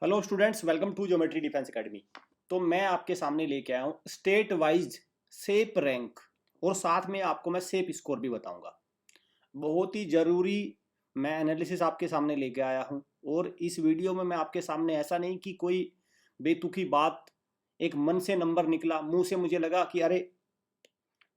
Hello students, welcome to geometry defence academy. तो मैं आपके सामने लेके आया हूँ स्टेट वाइज सेप रैंक और साथ में आपको मैं सेप स्कोर भी बताऊंगा। बहुत ही ज़रूरी मैं एनालिसिस आपके सामने लेके आया हूँ। और इस वीडियो में मैं आपके सामने ऐसा नहीं कि कोई बेतुकी बात, एक मन से नंबर निकला मुंह से, मुझे लगा कि अरे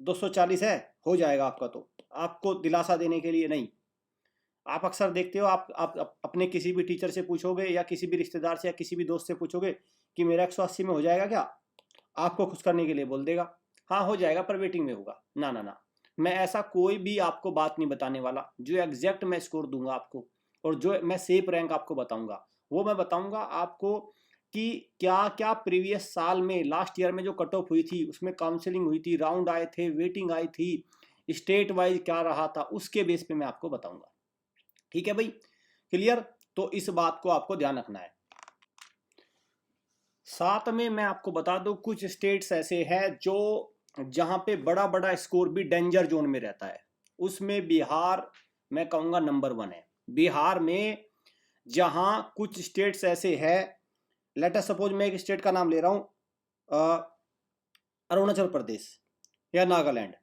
240 है, हो जाएगा आपका, तो आपको दिलासा देने के लिए नहीं। आप अक्सर देखते हो, आप अपने किसी भी टीचर से पूछोगे या किसी भी रिश्तेदार से या किसी भी दोस्त से पूछोगे कि मेरा 180 में हो जाएगा क्या, आपको खुश करने के लिए बोल देगा हाँ हो जाएगा पर वेटिंग में होगा। ना ना ना, मैं ऐसा कोई भी आपको बात नहीं बताने वाला। जो एग्जैक्ट मैं स्कोर दूंगा आपको और जो मैं सेफ रैंक आपको बताऊंगा वो मैं बताऊंगा आपको कि क्या क्या प्रीवियस साल में, लास्ट ईयर में जो कट ऑफ हुई थी, उसमें काउंसलिंग हुई थी, राउंड आए थे, वेटिंग आई थी, स्टेट वाइज क्या रहा था, उसके बेस पे मैं आपको बताऊंगा। ठीक है भाई, क्लियर? तो इस बात को आपको ध्यान रखना है। साथ में मैं आपको बता दूं कुछ स्टेट्स ऐसे हैं जो जहां पे बड़ा बड़ा स्कोर भी डेंजर जोन में रहता है। उसमें बिहार मैं कहूंगा नंबर 1 है। बिहार में जहां कुछ स्टेट्स ऐसे हैं, लेट अस सपोज मैं एक स्टेट का नाम ले रहा हूं, अरुणाचल प्रदेश या नागालैंड।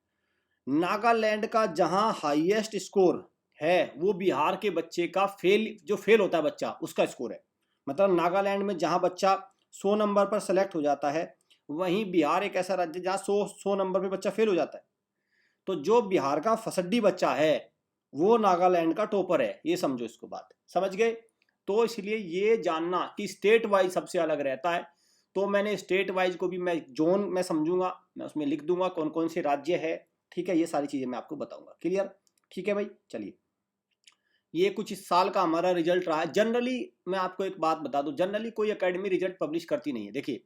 नागालैंड का जहां हाईएस्ट स्कोर है वो बिहार के बच्चे का जो फेल होता है बच्चा, उसका स्कोर है। मतलब नागालैंड में जहां बच्चा 100 नंबर पर सेलेक्ट हो जाता है, वहीं बिहार एक ऐसा राज्य जहां 100 नंबर पे बच्चा फेल हो जाता है। तो जो बिहार का फसड्डी बच्चा है वो नागालैंड का टॉपर है, ये समझो, इसको बात समझ गए? तो इसलिए ये जानना कि स्टेट वाइज सबसे अलग रहता है। तो मैंने स्टेट वाइज को भी मैं जोन में समझूंगा, मैं उसमें लिख दूंगा कौन कौन से राज्य है। ठीक है, ये सारी चीजें मैं आपको बताऊंगा। क्लियर? ठीक है भाई, चलिए। ये कुछ इस साल का हमारा रिजल्ट रहा है। जनरली मैं आपको एक बात बता दूं, जनरली कोई एकेडमी रिजल्ट पब्लिश करती नहीं है। देखिए,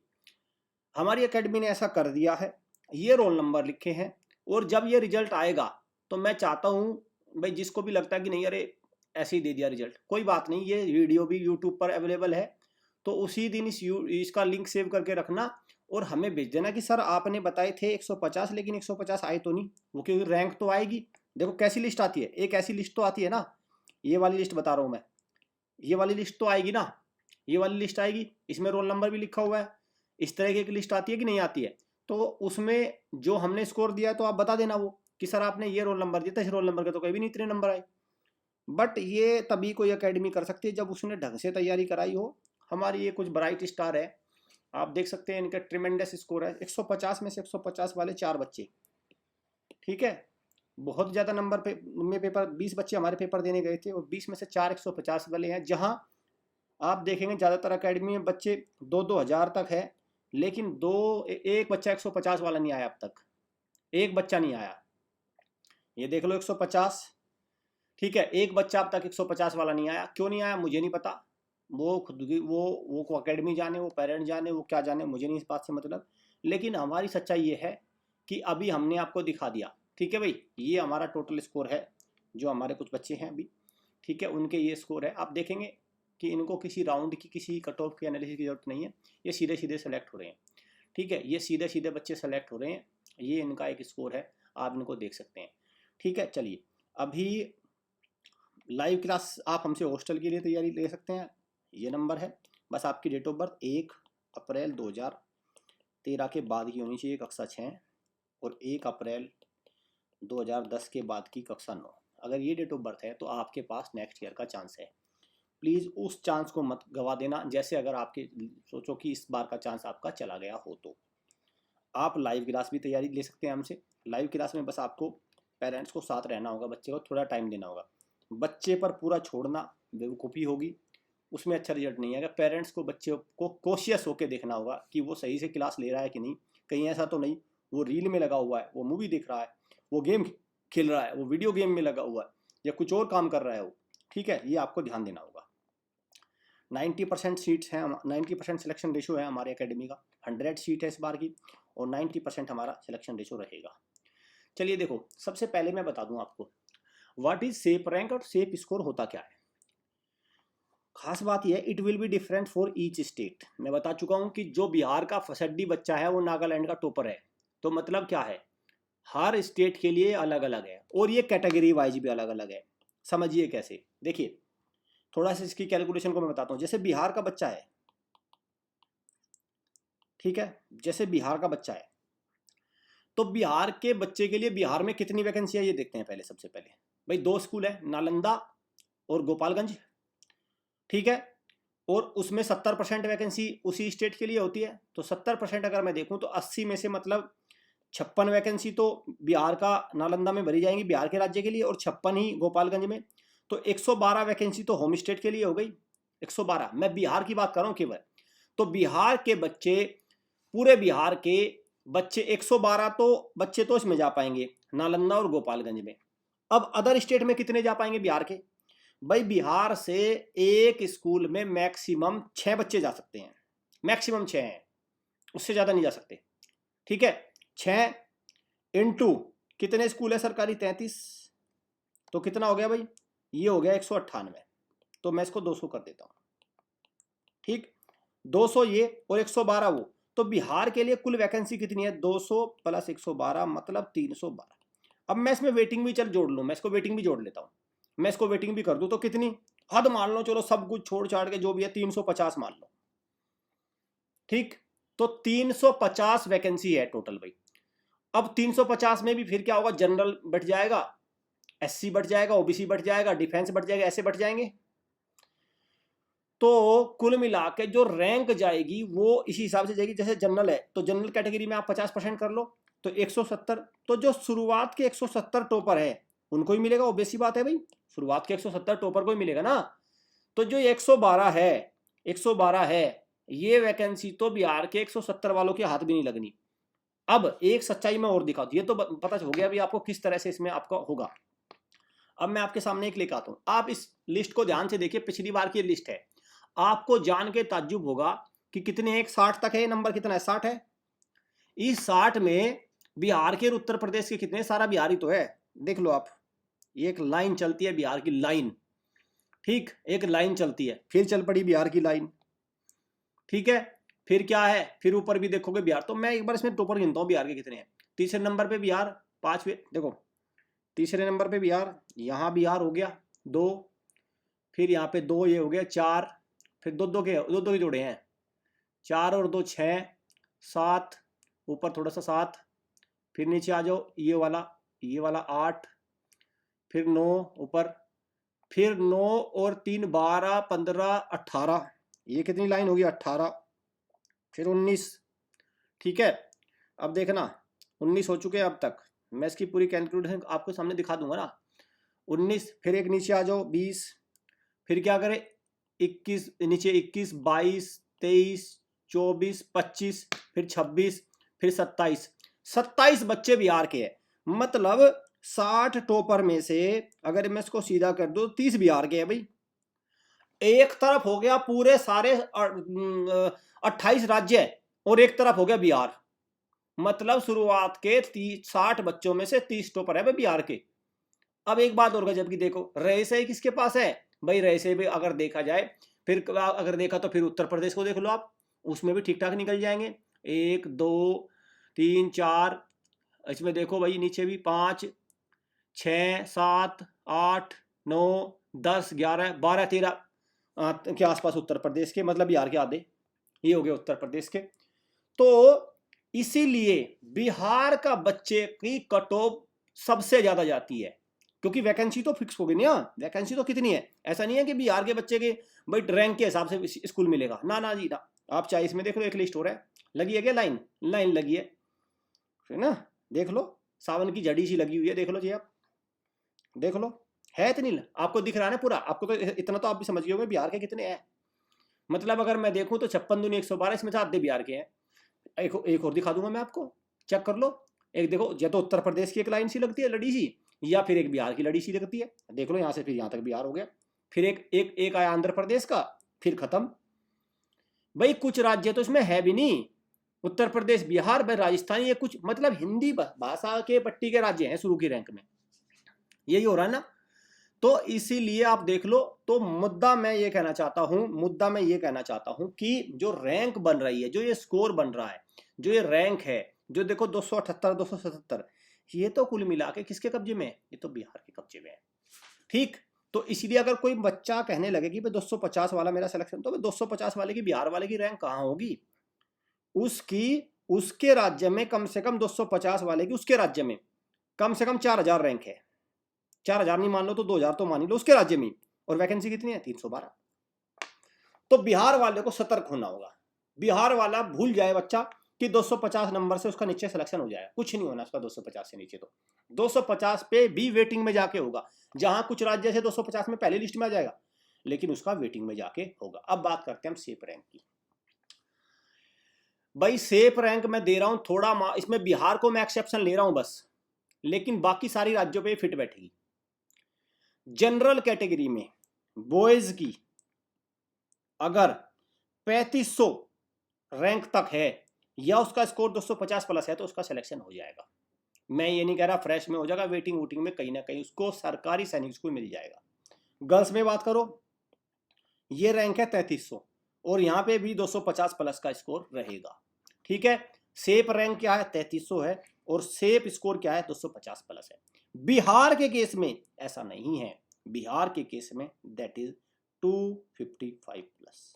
हमारी एकेडमी ने ऐसा कर दिया है, ये रोल नंबर लिखे हैं, और जब ये रिजल्ट आएगा तो मैं चाहता हूं भाई, जिसको भी लगता है कि नहीं अरे ऐसे ही दे दिया रिजल्ट, कोई बात नहीं, ये वीडियो भी यूट्यूब पर अवेलेबल है, तो उसी दिन इसका लिंक सेव करके रखना और हमें भेज देना कि सर आपने बताए थे 150, लेकिन 150 आए तो नहीं। वो क्योंकि रैंक तो आएगी। देखो कैसी लिस्ट आती है, एक ऐसी लिस्ट तो आती है ना, ये वाली लिस्ट बता रहा हूँ मैं, ये वाली लिस्ट तो आएगी ना, ये वाली लिस्ट आएगी, इसमें रोल नंबर भी लिखा हुआ है। इस तरह की लिस्ट आती है कि नहीं आती है? तो उसमें जो हमने स्कोर दिया है तो आप बता देना वो कि सर आपने ये रोल नंबर दिया था, इस रोल नंबर के तो कभी भी नहीं इतने नंबर आए। बट ये तभी कोई एकेडमी कर सकती है जब उसने ढंग से तैयारी कराई हो। हमारी ये कुछ ब्राइट स्टार है, आप देख सकते हैं, इनका ट्रिमेंडस स्कोर है 150 में से 150 वाले 4 बच्चे। ठीक है, बहुत ज़्यादा नंबर पे में पेपर, 20 बच्चे हमारे पेपर देने गए थे और 20 में से 4 150 वाले हैं। जहां आप देखेंगे ज़्यादातर अकेडमी में बच्चे 2-2 हज़ार तक है, लेकिन एक बच्चा 150 वाला नहीं आया अब तक, एक बच्चा नहीं आया। ये देख लो 150। ठीक है, एक बच्चा अब तक 150 वाला नहीं आया। क्यों नहीं आया मुझे नहीं पता, वो खुद की वो अकेडमी जाने, वो पेरेंट्स जाने, वो क्या जाने, मुझे नहीं इस बात से मतलब। लेकिन हमारी सच्चाई ये है कि अभी हमने आपको दिखा दिया। ठीक है भाई, ये हमारा टोटल स्कोर है, जो हमारे कुछ बच्चे हैं अभी, ठीक है, उनके ये स्कोर है। आप देखेंगे कि इनको किसी राउंड की, किसी कट ऑफ की एनालिसिस की जरूरत नहीं है, ये सीधे सीधे सेलेक्ट हो रहे हैं। ठीक है, ये सीधे सीधे बच्चे सेलेक्ट हो रहे हैं, ये इनका एक स्कोर है, आप इनको देख सकते हैं। ठीक है, चलिए। अभी लाइव क्लास आप हमसे हॉस्टल के लिए तैयारी ले सकते हैं, ये नंबर है। बस आपकी डेट ऑफ बर्थ 1 अप्रैल 2013 के बाद ही होनी चाहिए, कक्षा 6, और 1 अप्रैल 2010 के बाद की कक्षा 9। अगर ये डेट ऑफ बर्थ है तो आपके पास नेक्स्ट ईयर का चांस है। प्लीज़ उस चांस को मत गवा देना। जैसे अगर आपके सोचो कि इस बार का चांस आपका चला गया हो, तो आप लाइव क्लास भी तैयारी ले सकते हैं हमसे। लाइव क्लास में बस आपको पेरेंट्स को साथ रहना होगा, बच्चे को थोड़ा टाइम देना होगा। बच्चे पर पूरा छोड़ना बेवकूफ़ी होगी, उसमें अच्छा रिजल्ट नहीं आएगा। पेरेंट्स को बच्चे को कॉशियस होकर देखना होगा कि वो सही से क्लास ले रहा है कि नहीं, कहीं ऐसा तो नहीं वो रील में लगा हुआ है, वो मूवी देख रहा है, वो गेम खेल रहा है, वो वीडियो गेम में लगा हुआ है, या कुछ और काम कर रहा है वो। ठीक है, ये आपको ध्यान देना होगा। 90% सीट्स हैं, 90% सिलेक्शन रेशो है हमारे एकेडमी का। 100 सीट है इस बार की, और 90% हमारा सिलेक्शन रेशो रहेगा। चलिए देखो, सबसे पहले मैं बता दूं आपको व्हाट इज सेप रैंक और सेप स्कोर होता क्या है। खास बात यह है, it will be different for each state. मैं बता चुका हूं कि जो बिहार का फसड्डी बच्चा है वो नागालैंड का टॉपर है। तो मतलब क्या है, हर स्टेट के लिए अलग अलग है, और ये कैटेगरी वाइज भी अलग अलग है। समझिए कैसे, देखिए थोड़ा सा इसकी कैलकुलेशन को मैं बताता हूँ। जैसे बिहार का बच्चा है, ठीक है, जैसे बिहार का बच्चा है, तो बिहार के बच्चे के लिए बिहार में कितनी वैकेंसी है ये देखते हैं पहले। सबसे पहले भाई 2 स्कूल है, नालंदा और गोपालगंज, ठीक है, और उसमें 70% वैकेंसी उसी स्टेट के लिए होती है। तो 70% अगर मैं देखूं तो 80 में से मतलब 56 वैकेंसी तो बिहार का नालंदा में भरी जाएंगी बिहार के राज्य के लिए, और 56 ही गोपालगंज में। तो 112 वैकेंसी तो होम स्टेट के लिए हो गई। 112, मैं बिहार की बात कर रहा हूँ केवल। तो बिहार के बच्चे, पूरे बिहार के बच्चे 112 तो बच्चे तो इसमें जा पाएंगे नालंदा और गोपालगंज में। अब अदर स्टेट में कितने जा पाएंगे बिहार के? भाई बिहार से एक स्कूल में मैक्सिमम 6 बच्चे जा सकते हैं, मैक्सिमम 6 हैं, उससे ज़्यादा नहीं जा सकते, ठीक है। 6 इंटू कितने स्कूल है सरकारी? 33, तो कितना हो गया भाई? ये हो गया 198। तो मैं इसको 200 कर देता हूँ, ठीक, 200 ये और 112 वो। तो बिहार के लिए कुल वैकेंसी कितनी है? 200 प्लस 112 मतलब 312। अब मैं इसमें वेटिंग भी चल जोड़ लूँ, मैं इसको वेटिंग भी जोड़ लेता हूँ, मैं इसको वेटिंग भी कर दूँ तो कितनी, हद मान लो, चलो सब कुछ छोड़ छाड़ के जो भी है 350 मान लो, ठीक। तो 350 वैकेंसी है टोटल भाई। अब 350 में भी फिर क्या होगा? जनरल बढ़ जाएगा, एससी बढ़ जाएगा, ओबीसी बढ़ जाएगा, डिफेंस बढ़ जाएगा, ऐसे बढ़ जाएंगे। तो कुल मिला के जो रैंक जाएगी वो इसी हिसाब से जाएगी। जैसे जनरल है तो जनरल कैटेगरी में आप 50% कर लो तो 170। तो जो शुरुआत के 170 टॉपर है उनको ही मिलेगा, ऑब्वियस बात है भाई, शुरुआत के 170 टॉपर को ही मिलेगा ना। तो जो 112 है, 112 है, ये वैकेंसी तो बिहार के 170 वालों के हाथ भी नहीं लगनी। अब एक सच्चाई में और दिखा, ये तो पता हो गया अभी आपको किस तरह से इसमें आपका होगा। अब मैं आपके सामने एक लेकर आता हूं, आप इस लिस्ट को ध्यान से देखिए, पिछली बार की लिस्ट है। आपको जान के ताज्जुब होगा कि कितने एक 60 तक है, नंबर कितना है? 60 है। इस 60 में बिहार के और उत्तर प्रदेश के कितने? सारा बिहारी तो है, देख लो आप, ये एक लाइन चलती है बिहार की लाइन, ठीक, एक लाइन चलती है, फिर चल पड़ी बिहार की लाइन, ठीक है। फिर क्या है? फिर ऊपर भी देखोगे बिहार। तो मैं एक बार इसमें टॉपर गिनता हूँ बिहार के कितने हैं। तीसरे नंबर पे बिहार, पांचवे देखो, तीसरे नंबर पे बिहार, यहाँ बिहार हो गया 2, फिर यहाँ पे 2, ये हो गया 4, फिर दो दो के जोड़े हैं, 4 और 2 6, 7, ऊपर थोड़ा सा 7, फिर नीचे आ जाओ, ये वाला 8, फिर 9 ऊपर, फिर 9 और 3 12 15 18, ये कितनी लाइन होगी? 18, फिर 19, ठीक है। अब देखना 19 हो चुके हैं अब तक, मैं इसकी पूरी कैलकुलेशन आपको सामने दिखा दूंगा ना। 19, फिर एक नीचे आ जाओ 20, फिर क्या करें 21, नीचे 21 22 23 24 25, फिर 26, फिर 27, 27 बच्चे बिहार के हैं। मतलब 60 टॉपर में से अगर मैं इसको सीधा कर दूं 30 बिहार के हैं भाई। एक तरफ हो गया पूरे सारे 28 राज्य और एक तरफ हो गया बिहार। मतलब शुरुआत के 60 बच्चों में से 30 टॉपर है भाई बिहार के। अब एक बात और गजब की देखो, रहे सही किसके पास है भाई? रहे सही भी अगर देखा जाए, फिर अगर देखा तो फिर उत्तर प्रदेश को देख लो आप, उसमें भी ठीक ठाक निकल जाएंगे। 1 2 3 4, इसमें देखो भाई नीचे भी 5 6 7 8 9 10 11 12 13 के आसपास उत्तर प्रदेश के, मतलब बिहार के आधे ये हो गए उत्तर प्रदेश के। तो इसीलिए बिहार का बच्चे की कट ऑफ सबसे ज्यादा जाती है, क्योंकि वैकेंसी तो फिक्स होगी ना। वैकेंसी तो कितनी है? ऐसा नहीं है कि बिहार के बच्चे के भाई रैंक के हिसाब से स्कूल मिलेगा, ना ना जी ना। आप चाहे इसमें देख लो, एक लिस्ट हो रहा है, लगी है क्या लाइन? लाइन लगी है ना, देख लो, सावन की जड़ी सी लगी हुई है, देख लो जी आप, देख लो, है इतनी, आपको दिख रहा है ना पूरा? आपको तो इतना तो आप भी समझ गए होंगे बिहार के कितने हैं। मतलब अगर मैं देखूं तो 56 दूनी 112, इसमें से आधे बिहार के हैं। एक और दिखा दूंगा मैं आपको, चेक कर लो। एक देखो, या तो उत्तर प्रदेश की एक लाइन सी लगती है लड़ी सी, या फिर एक बिहार की लड़ी सी लगती है, देख लो यहाँ से फिर यहाँ तक बिहार हो गया, फिर एक आया आंध्र प्रदेश का, फिर खत्म। भाई कुछ राज्य तो इसमें है भी नहीं, उत्तर प्रदेश बिहार भाई राजस्थान, ये कुछ मतलब हिंदी भाषा के पट्टी के राज्य हैं शुरू की रैंक में, यही हो रहा है ना। तो इसीलिए आप देख लो। तो मुद्दा मैं ये कहना चाहता हूं कि जो रैंक बन रही है, जो ये स्कोर बन रहा है, जो ये रैंक है, जो देखो 278 277, ये तो कुल मिला के किसके कब्जे में है? ये तो बिहार के कब्जे में है, ठीक। तो इसीलिए अगर कोई बच्चा कहने लगे कि भाई 250 वाला मेरा सिलेक्शन, तो 250 वाले की बिहार वाले की रैंक कहाँ होगी? उसके राज्य में कम से कम 250 वाले की उसके राज्य में कम से कम 4000 रैंक है। 4000 नहीं मान लो तो 2000 तो मान ही लो उसके राज्य में, और वैकेंसी कितनी है? 312। तो बिहार वाले को सतर्क होना होगा। बिहार वाला भूल जाए बच्चा कि 250 नंबर से उसका नीचे सिलेक्शन हो जाएगा, कुछ नहीं होना उसका 250 से नीचे। तो 250 पे भी वेटिंग में जाके होगा। जहां कुछ राज्य से 250 में पहले लिस्ट में आ जाएगा, लेकिन उसका वेटिंग में जाके होगा। अब बात करते हैं हम सेफ रैंक की। भाई सेफ रैंक मैं दे रहा हूं थोड़ा, इसमें बिहार को मैं एक्सेप्शन ले रहा हूं बस, लेकिन बाकी सारी राज्यों पे फिट बैठेगी। जनरल कैटेगरी में बॉयज की अगर 3500 रैंक तक है या उसका स्कोर 250 प्लस है तो उसका सिलेक्शन हो जाएगा। मैं ये नहीं कह रहा फ्रेश में हो जाएगा, वेटिंग वोटिंग में कहीं ना कहीं उसको सरकारी सैनिक स्कूल मिल जाएगा। गर्ल्स में बात करो, ये रैंक है 3300 और यहाँ पे भी 250 प्लस का स्कोर रहेगा। ठीक है, सेफ रैंक क्या है? 3300 है, और सेफ स्कोर क्या है? 250 प्लस है। बिहार के केस में ऐसा नहीं है। बिहार के केस में दैट इज 255 प्लस,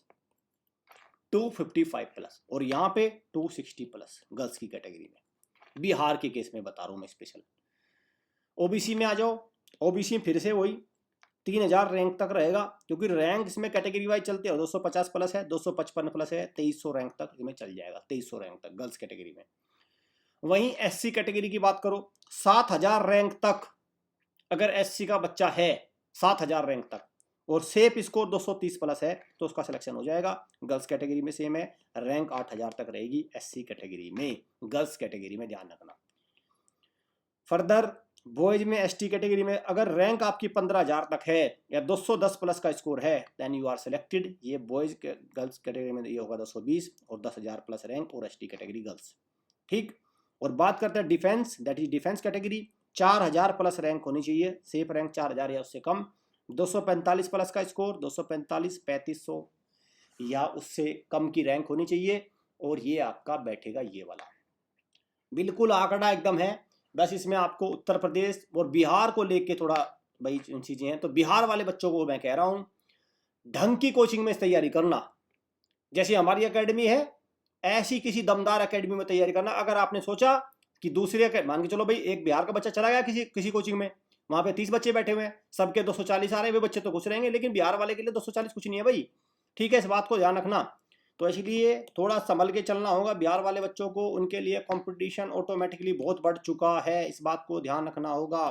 255 प्लस, और यहाँ पे 260 प्लस गर्ल्स की कैटेगरी में। बिहार के केस में बता रहा हूं मैं स्पेशल। ओबीसी में आ जाओ, ओबीसी में फिर से वही 3000 रैंक तक रहेगा, क्योंकि रैंक इसमें कैटेगरी वाइज चलते हैं। 250 प्लस है, 255 प्लस है, 2300 रैंक तक इसमें चल जाएगा, 2300 रैंक तक गर्ल्स कैटेगरी में। वहीं एससी कैटेगरी की बात करो, 7000 रैंक तक अगर एससी का बच्चा है, 7000 रैंक तक, और सेफ स्कोर 230 प्लस है तो उसका सिलेक्शन हो जाएगा। गर्ल्स कैटेगरी में सेम है, रैंक 8000 तक रहेगी एससी कैटेगरी में, गर्ल्स कैटेगरी में ध्यान रखना। फर्दर बॉयज में एसटी कैटेगरी में अगर रैंक आपकी 15000 तक है या 210 प्लस का स्कोर है, देन यू आर सिलेक्टेड। ये बॉयज गर्ल्स कैटेगरी में ये होगा 220 और 10000 प्लस रैंक, और एसटी कैटेगरी गर्ल्स। ठीक, और बात करते हैं defence, that is defence category. 4000 plus rank होनी चाहिए, सेफ रैंक 4000 या उससे कम, 245 प्लस का स्कोर, 245, 3500 या उससे कम की रैंक होनी चाहिए, और ये आपका बैठेगा ये वाला। बिल्कुल आंकड़ा एकदम है, बस इसमें आपको उत्तर प्रदेश और बिहार को लेके थोड़ा भाई चीजें हैं। तो बिहार वाले बच्चों को मैं कह रहा हूं ढंग की कोचिंग में तैयारी करना। जैसी हमारी एकेडमी है ऐसी किसी दमदार एकेडमी में तैयारी करना। अगर आपने सोचा कि दूसरे, मान के चलो भाई एक बिहार का बच्चा चला गया किसी कोचिंग में, वहां पे 30 बच्चे बैठे हुए हैं, सबके 240 आ रहे हैं, वे बच्चे तो खुश रहेंगे, लेकिन बिहार वाले के लिए 240 कुछ नहीं है भाई। ठीक है, इस बात को ध्यान रखना। तो इसलिए थोड़ा संभल के चलना होगा बिहार वाले बच्चों को, उनके लिए कंपटीशन ऑटोमेटिकली बहुत बढ़ चुका है, इस बात को ध्यान रखना होगा।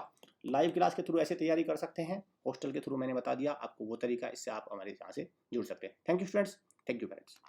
लाइव क्लास के थ्रू ऐसे तैयारी कर सकते हैं, हॉस्टल के थ्रू मैंने बता दिया आपको वो तरीका, इससे आप हमारे यहाँ से जुड़ सकते हैं। Thank you students, thank you parents.